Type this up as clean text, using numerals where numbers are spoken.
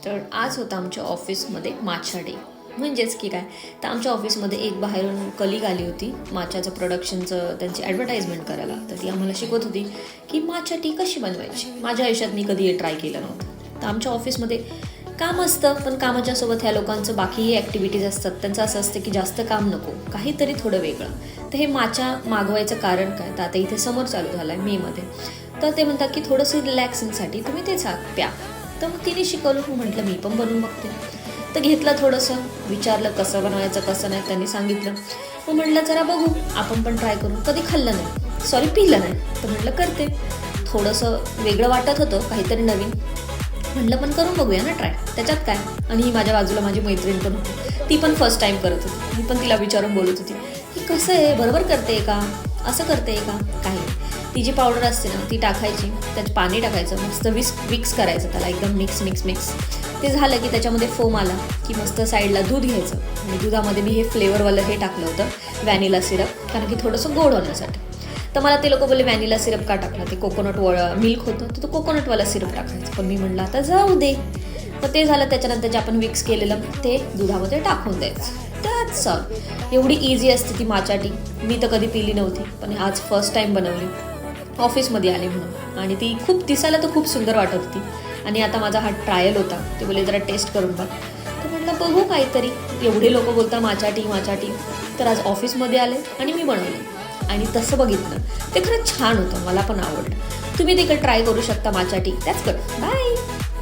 तर आज होता आमच्या ऑफिसमध्ये माछा डे. म्हणजेच की काय, तर आमच्या ऑफिसमध्ये एक बाहेरून कलिग आली होती माछाचं प्रोडक्शनचं त्यांची ॲडव्हर्टाइजमेंट करायला. तर ती आम्हाला शिकवत होती की माछा टी कशी बनवायची. माझ्या आयुष्यात मी कधी हे ट्राय केलं नव्हतं. तर आमच्या ऑफिसमध्ये काम असतं, पण कामाच्या सोबत ह्या लोकांचं बाकीही ॲक्टिव्हिटीज असतात. त्यांचं असं असतं की जास्त काम नको, काहीतरी थोडं वेगळं. तर हे माछा मागवायचं कारण काय, तर आता इथे समर चालू झाला आहे मेमध्ये. तर ते म्हणतात की थोडंसं रिलॅक्सिंगसाठी तुम्ही ते प्या. तर मग तिने शिकवलं. मी म्हटलं मी पण बनवून बघते. तर घेतलं, थोडंसं विचारलं कसं बनवायचं कसं नाही, त्यांनी सांगितलं. मग म्हटलं जरा बघू, आपण पण ट्राय करू. कधी खाल्लं नाही, सॉरी पिलं नाही. तर म्हटलं करते. थोडंसं वेगळं वाटत होतं, काहीतरी नवीन. म्हटलं पण करून बघूया ना ट्राय, त्याच्यात काय. आणि ही माझ्या बाजूला माझी मैत्रीण पण होती, ती पण फर्स्ट टाईम करत होती. मी पण तिला विचारून बोलत होती की कसं आहे, बरोबर करते का, असं करते का. काही ती जी पावडर असते ना ती टाकायची, त्यात पाणी टाकायचं, मस्त मिक्स करायचं त्याला, एकदम मिक्स. ते झालं की त्याच्यामध्ये फोम आला की मस्त साईडला दूध घ्यायचं. आणि दुधामध्ये मी हे फ्लेवरवालं हे टाकलं होतं, व्हॅनिला सिरप, कारण की थोडंसं गोड होण्यासाठी. तर मला ते लोक बोलले व्हॅनिला सिरप का टाकलं, ते कोकोनट मिल्क होतं, तर तो कोकोनटवाला सिरप टाकायचं. पण मी म्हटलं आता जाऊ दे. मग ते झालं, त्याच्यानंतर जे आपण मिक्स केलेलं ते दुधामध्ये टाकून द्यायचं. त्याच एवढी इझी असते ती माछा टी. मी तर कधी पिली नव्हती, पण आज फर्स्ट टाईम बनवली, ऑफिसमध्ये आले म्हणून. आणि ती खूप दिसायला तर खूप सुंदर वाटत होती. आणि आता माझा हा ट्रायल होता, ते बोलले जरा टेस्ट करून बघ. तर म्हटलं बघू काहीतरी. एवढे लोक बोलतात माछा टी. तर आज ऑफिसमध्ये आले आणि मी बनवलं आणि तसं बघितलं, ते खरंच छान होतं. मला पण आवडलं. तुम्ही देखील ट्राय करू शकता माछा टी. त्याच कर. बाय.